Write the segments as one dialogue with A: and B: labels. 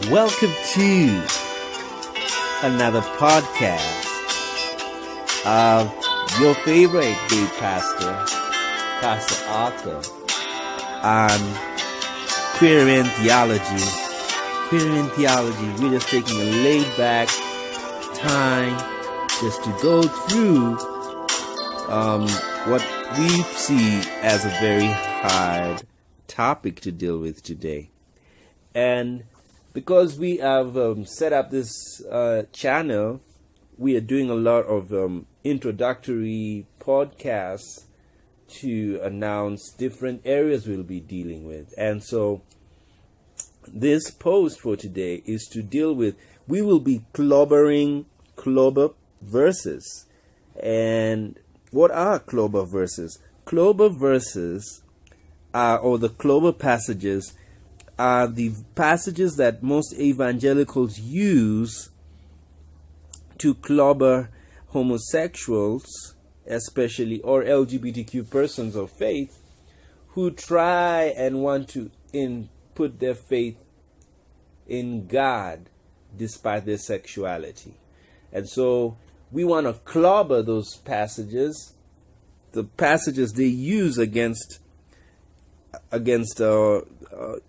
A: Welcome to another podcast of your favorite day pastor, Pastor Arthur, on Queer Theology. Queer Theology, we're just taking a laid-back time just to go through what we see as a very hard topic to deal with today. And because we have set up this channel, we are doing a lot of introductory podcasts to announce different areas we'll be dealing with. And so this post for today is to deal with, we will be clobbering Clobber verses. And what are Clobber verses? Clobber verses or the Clobber passages are the passages that most evangelicals use to clobber homosexuals, especially, or LGBTQ persons of faith who try and want to put their faith in God despite their sexuality. And so we want to clobber those passages, the passages they use against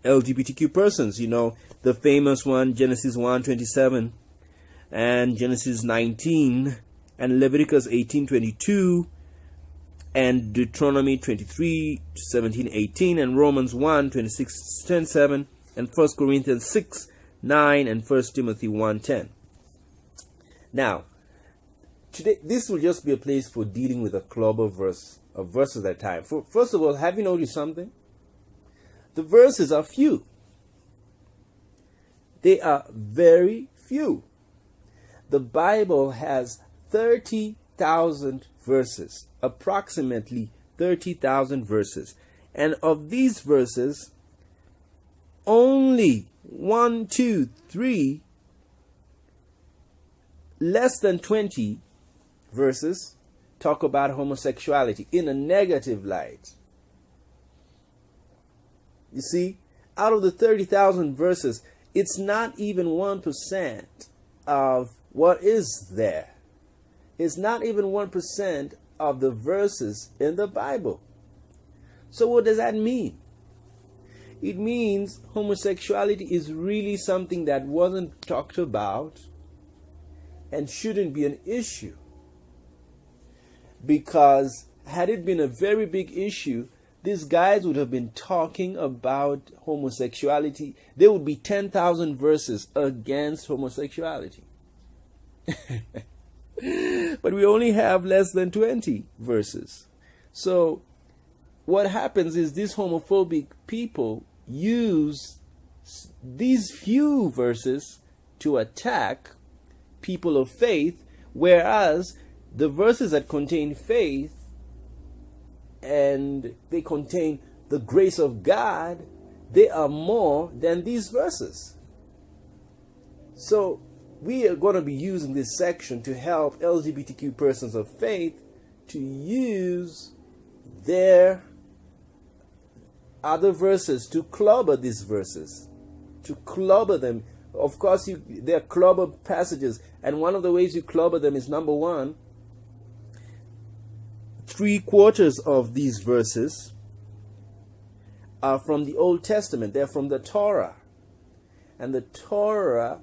A: LGBTQ persons. You know, the famous one, Genesis 1:27 and Genesis 19 and Leviticus 18:22 and Deuteronomy 23:17-18 and Romans 1:26-27 and 1 Corinthians 6:9 and 1 Timothy 1:10. Now, today this will just be a place for dealing with a clobber verse, of verses at a time. First of all, have you noticed something? The verses are few. They are very few. The Bible has 30,000 verses, approximately 30,000 verses. And of these verses, only 1, 2, 3, less than 20 verses talk about homosexuality in a negative light. You see, out of the 30,000 verses, it's not even 1% of what is there. It's not even 1% of the verses in the Bible. So what does that mean? It means homosexuality is really something that wasn't talked about and shouldn't be an issue. Because had it been a very big issue, these guys would have been talking about homosexuality. There would be 10,000 verses against homosexuality. But we only have less than 20 verses. So what happens is these homophobic people use these few verses to attack people of faith, whereas the verses that contain faith and they contain the grace of God, they are more than these verses. So we are going to be using this section to help LGBTQ persons of faith to use their other verses to clobber these verses, to clobber them. Of course, there are clobber passages, and one of the ways you clobber them is, number one, 3/4 of these verses are from the Old Testament. They're from the Torah. And the Torah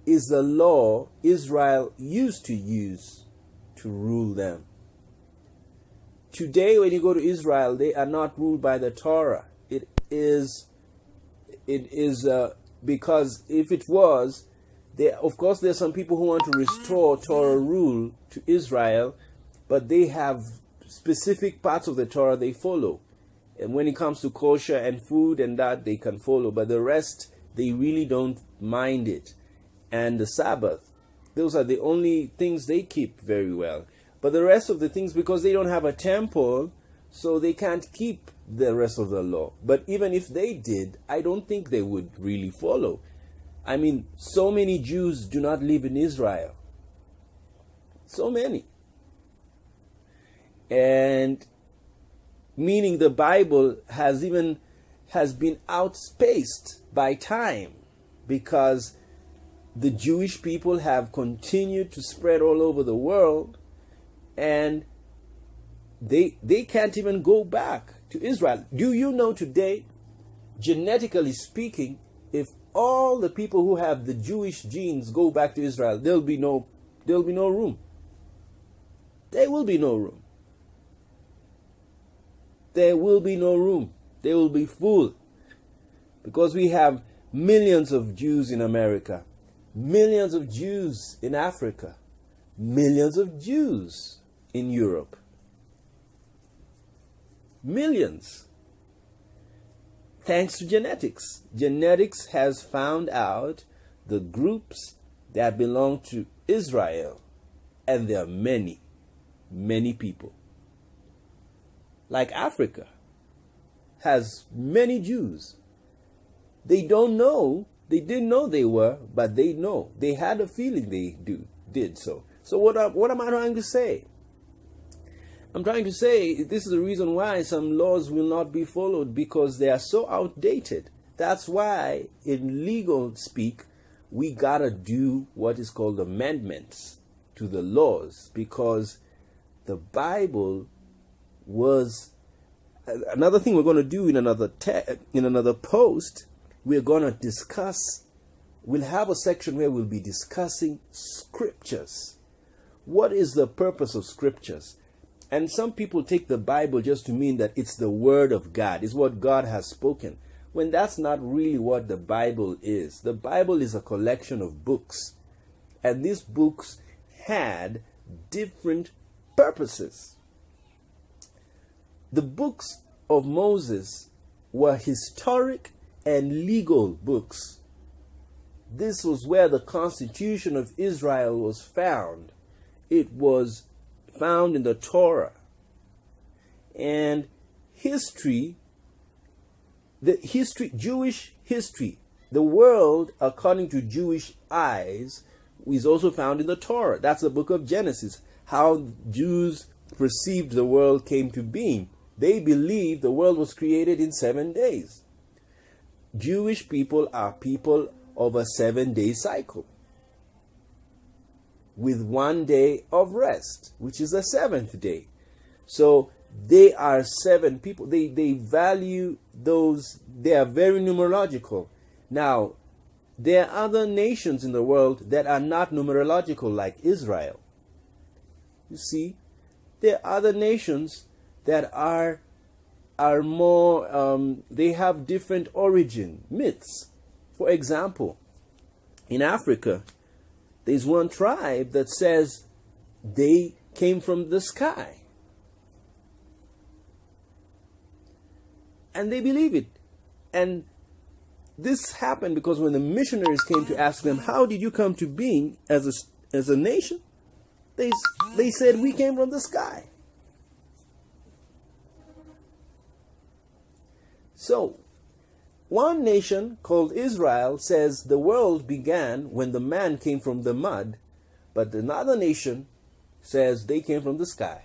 A: is the law Israel used to use to rule them. Today, when you go to Israel, they are not ruled by the Torah. It is because if it was, of course, there's some people who want to restore Torah rule to Israel, but they have specific parts of the Torah they follow. And when it comes to kosher and food and that, they can follow. But the rest, they really don't mind it. And the Sabbath, those are the only things they keep very well. But the rest of the things, because they don't have a temple, so they can't keep the rest of the law. But even if they did, I don't think they would really follow. I mean, so many Jews do not live in Israel. So many. And meaning the Bible has even has been outspaced by time, because the Jewish people have continued to spread all over the world, and they can't even go back to Israel. Do you know today, genetically speaking, if all the people who have the Jewish genes go back to Israel, there'll be no room. There will be no room. There will be no room. They will be full, because we have millions of Jews in America, millions of Jews in Africa, millions of Jews in Europe. Millions. Thanks to genetics. Genetics has found out the groups that belong to Israel, and there are many, many people. Like Africa has many Jews. They don't know, they didn't know they were, but they know. They had a feeling they did so. So what am I trying to say? I'm trying to say this is the reason why some laws will not be followed, because they are so outdated. That's why in legal speak, we gotta do what is called amendments to the laws, because the Bible was another thing we're going to do in another post. We're going to discuss, we'll have a section where we'll be discussing scriptures. What is the purpose of scriptures? And some people take the Bible just to mean that it's the word of God, it's what God has spoken, when that's not really what the Bible is. The Bible is a collection of books, and these books had different purposes. The books of Moses were historic and legal books. This was where the Constitution of Israel was found. It was found in the Torah. And history, Jewish history, the world according to Jewish eyes, is also found in the Torah. That's the book of Genesis. How Jews perceived the world came to being. They believed the world was created in 7 days. Jewish people are people of a 7-day cycle, with 1 day of rest, which is the seventh day. So they are 7 people. They value those. They are very numerological. Now, there are other nations in the world that are not numerological, like Israel. You see, there are other nations that are more, they have different origin myths. For example, in Africa, there's one tribe that says they came from the sky. And they believe it. And this happened because when the missionaries came to ask them, how did you come to being as a nation? They said, we came from the sky. So, one nation called Israel says the world began when the man came from the mud, but another nation says they came from the sky.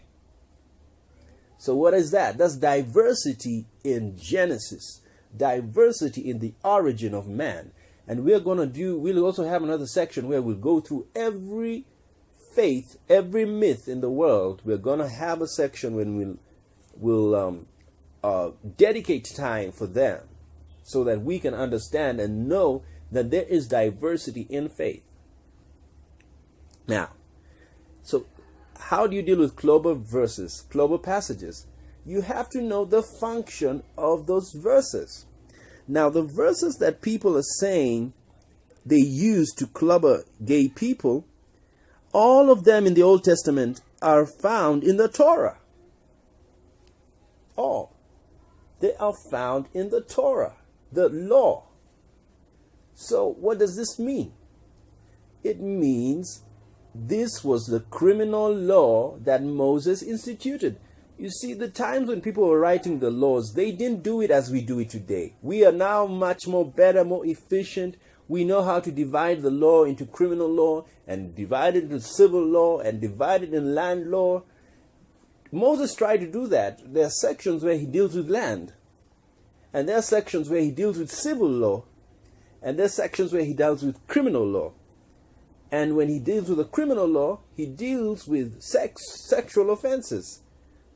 A: So what is that? That's diversity in Genesis, diversity in the origin of man. And we'll also have another section where we'll go through every faith, every myth in the world. We're going to have a section when we'll dedicate time for them, so that we can understand and know that there is diversity in faith. Now, so how do you deal with Clobber verses, Clobber passages? You have to know the function of those verses. Now, the verses that people are saying they use to clobber gay people, all of them in the Old Testament are found in the Torah. All. They are found in the Torah, the law. So what does this mean? It means this was the criminal law that Moses instituted. You see, the times when people were writing the laws, they didn't do it as we do it today. We are now much more better, more efficient. We know how to divide the law into criminal law, and divide it into civil law, and divide it in land law. Moses tried to do that. There are sections where he deals with land. And there are sections where he deals with civil law, and there are sections where he deals with criminal law. And when he deals with the criminal law, he deals with sexual offenses.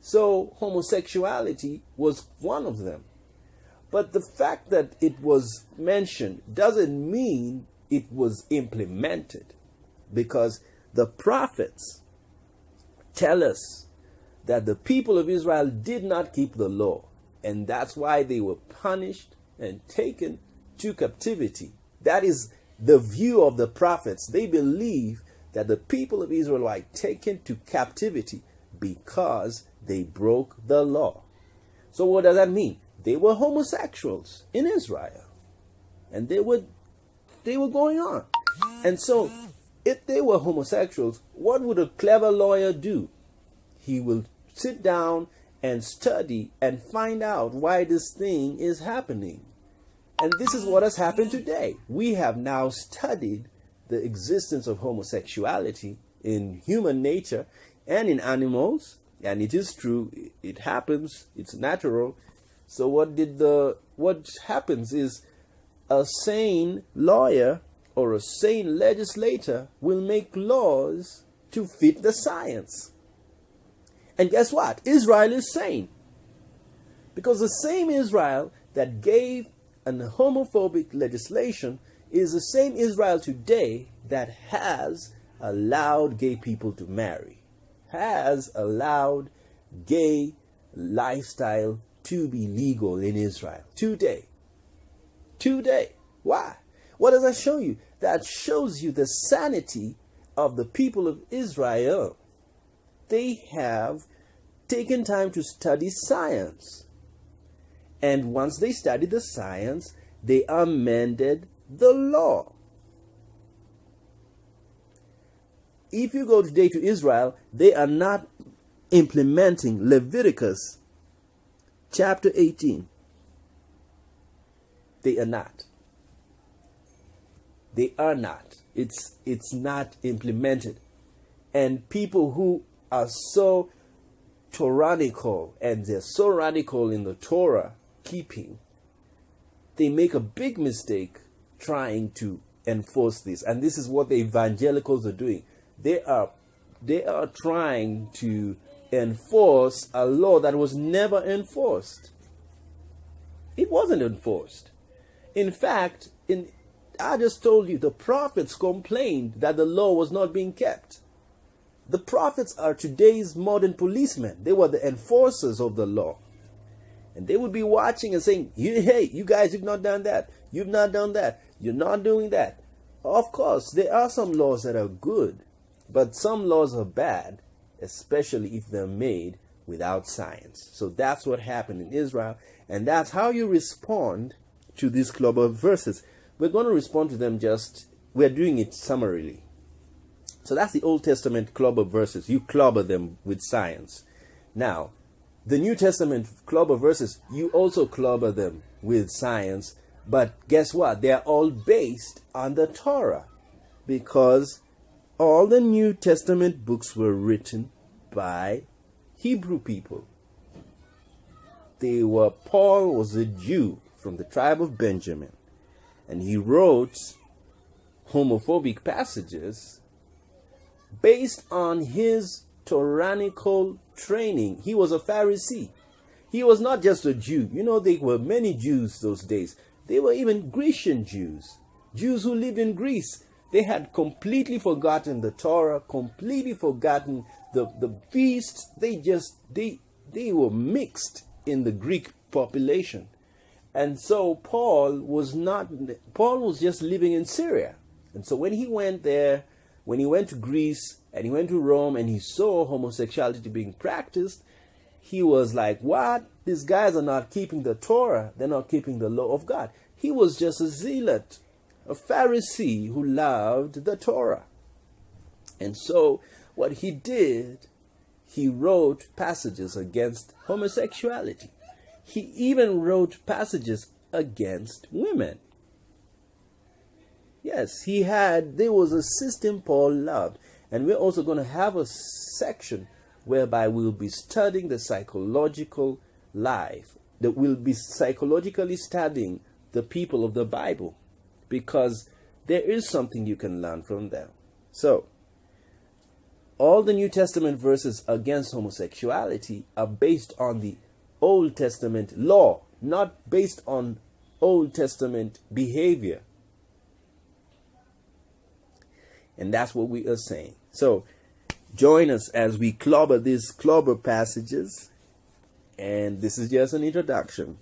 A: So homosexuality was one of them. But the fact that it was mentioned doesn't mean it was implemented, because the prophets tell us that the people of Israel did not keep the law, and that's why they were punished and taken to captivity. That is the view of the prophets. They believe that the people of Israel were taken to captivity because they broke the law. So what does that mean? They were homosexuals in Israel, and they were going on. And so if they were homosexuals, what would a clever lawyer do? He will sit down and study and find out why this thing is happening. And this is what has happened today. We have now studied the existence of homosexuality in human nature and in animals, and it is true, it happens, it's natural. So what happens is a sane lawyer or a sane legislator will make laws to fit the science. And guess what? Israel is sane. Because the same Israel that gave an homophobic legislation is the same Israel today that has allowed gay people to marry, has allowed gay lifestyle to be legal in Israel today. Today. Why? What does that show you? That shows you the sanity of the people of Israel. They have taken time to study science. And once they studied the science, they amended the law. If you go today to Israel, they are not implementing Leviticus chapter 18. They are not. They are not. It's not implemented. And people who are so tyrannical and they're so radical in the Torah keeping, they make a big mistake trying to enforce this. And this is what the evangelicals are doing. They are trying to enforce a law that was never enforced. It wasn't enforced. In fact, I just told you, the prophets complained that the law was not being kept. The prophets are today's modern policemen. They were the enforcers of the law. And they would be watching and saying, hey, you guys, you've not done that. You've not done that. You're not doing that. Of course, there are some laws that are good, but some laws are bad, especially if they're made without science. So that's what happened in Israel, and that's how you respond to these Clobber verses. We're going to respond to them we're doing it summarily. So that's the Old Testament Clobber verses. You clobber them with science. Now, the New Testament Clobber verses, you also clobber them with science. But guess what? They're all based on the Torah, because all the New Testament books were written by Hebrew people. Paul was a Jew from the tribe of Benjamin, and he wrote homophobic passages based on his tyrannical training. He was a Pharisee. He was not just a Jew. You know, there were many Jews those days. They were even Grecian Jews. Jews who lived in Greece. They had completely forgotten the Torah, completely forgotten the feasts. They were mixed in the Greek population. And so Paul was just living in Syria. And so when he went there, when he went to Greece and he went to Rome and he saw homosexuality being practiced, he was like, what? These guys are not keeping the Torah. They're not keeping the law of God. He was just a zealot, a Pharisee who loved the Torah. And so what he did, he wrote passages against homosexuality. He even wrote passages against women. Yes, there was a system Paul loved. And we're also going to have a section whereby we'll be studying the psychological life, that will be psychologically studying the people of the Bible, because there is something you can learn from them. So, all the New Testament verses against homosexuality are based on the Old Testament law, not based on Old Testament behavior. And that's what we are saying. So, join us as we clobber these clobber passages. And this is just an introduction.